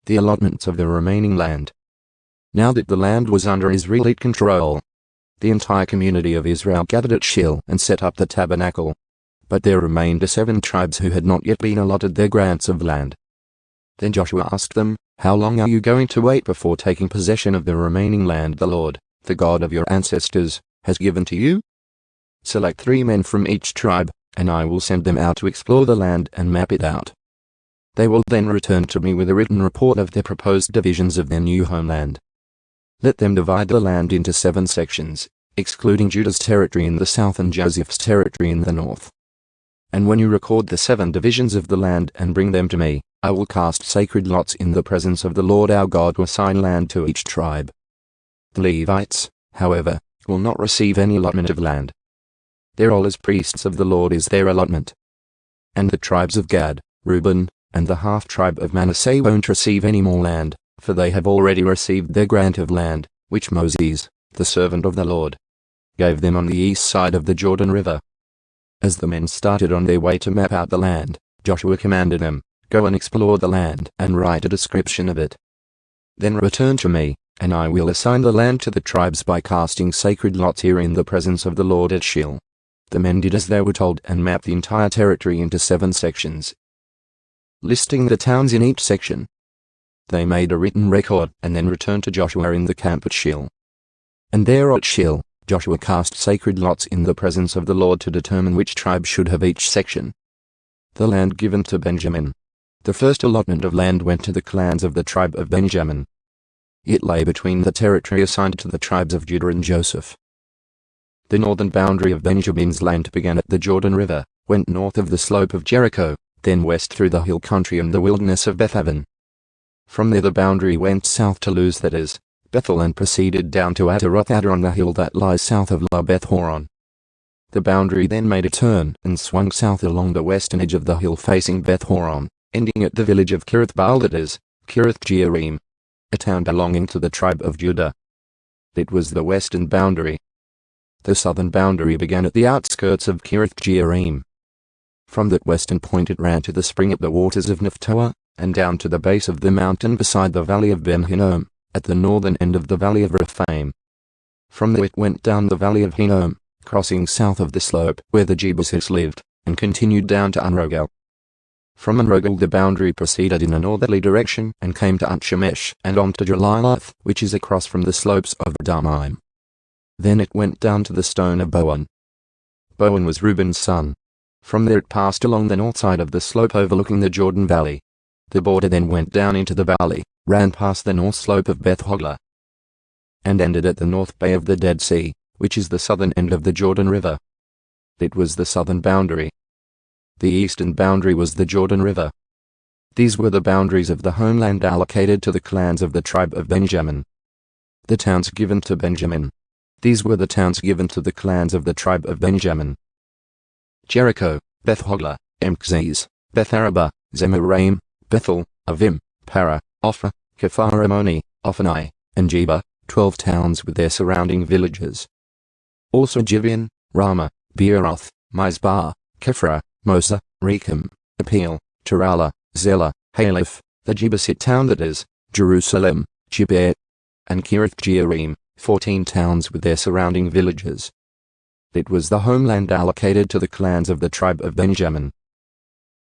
the allotments of the remaining land. Now that the land was under Israelite control, the entire community of Israel gathered at Shiloh and set up the tabernacle. But there remained 7 tribes who had not yet been allotted their grants of land. Then Joshua asked them, "How long are you going to wait before taking possession of the remaining land the Lord, the God of your ancestors, has given to you? Select 3 men from each tribe, and I will send them out to explore the land and map it out. They will then return to me with a written report of their proposed divisions of their new homeland. Let them divide the land into 7 sections, excluding Judah's territory in the south and Joseph's territory in the north. And when you record the 7 divisions of the land and bring them to me, I will cast sacred lots in the presence of the Lord our God to assign land to each tribe. The Levites, however, will not receive any allotment of land. Their role as priests of the Lord is their allotment. And the tribes of Gad, Reuben, and the half-tribe of Manasseh won't receive any more land, for they have already received their grant of land, which Moses, the servant of the Lord, gave them on the east side of the Jordan River." As the men started on their way to map out the land, Joshua commanded them, "Go and explore the land and write a description of it. Then return to me, and I will assign the land to the tribes by casting sacred lots here in the presence of the Lord at Shiloh." The men did as they were told and mapped the entire territory into 7 sections, listing the towns in each section. They made a written record and then returned to Joshua in the camp at Shiloh. And there at Shiloh, Joshua cast sacred lots in the presence of the Lord to determine which tribe should have each section. The land given to Benjamin. The first allotment of land went to the clans of the tribe of Benjamin. It lay between the territory assigned to the tribes of Judah and Joseph. The northern boundary of Benjamin's land began at the Jordan River, went north of the slope of Jericho, then west through the hill country and the wilderness of Bethaven. From there the boundary went south to Luz, that is, Bethel, and proceeded down to Ataroth-Adar on the hill that lies south of La Beth Horon. The boundary then made a turn and swung south along the western edge of the hill facing Beth Horon, ending at the village of Kiriath Baal, that is, Kiriath Jearim, a town belonging to the tribe of Judah. It was the western boundary. The southern boundary began at the outskirts of Kiriath Jearim. From that western point it ran to the spring at the waters of Nephtoah, and down to the base of the mountain beside the valley of Ben Hinnom, at the northern end of the valley of Rephaim. From there it went down the valley of Hinnom, crossing south of the slope where the Jebusites lived, and continued down to Enrogel. From Enrogel the boundary proceeded in a northerly direction and came to Unshemesh and on to Jeliloth, which is across from the slopes of Adamaim. Then it went down to the stone of Boan. Boan was Reuben's son. From there it passed along the north side of the slope overlooking the Jordan Valley. The border then went down into the valley, ran past the north slope of Beth Hogla, and ended at the north bay of the Dead Sea, which is the southern end of the Jordan River. It was the southern boundary. The eastern boundary was the Jordan River. These were the boundaries of the homeland allocated to the clans of the tribe of Benjamin. The towns given to Benjamin. These were the towns given to the clans of the tribe of Benjamin: Jericho, Beth Hogla, Emkziz, Beth Araba, Zemaraim, Bethel, Avim, Para, Ophrah, Kephar-Ammoni, Ophani, and Geba, 12 towns with their surrounding villages. Also Gibeon, Ramah, Beeroth, Mizpah, Kephra, Mosa, Rechem, Apil, Terala, Zelah, Halef, the Jebusite town, that is, Jerusalem, Gibeah, and Kiriath Jearim, 14 towns with their surrounding villages. It was the homeland allocated to the clans of the tribe of Benjamin.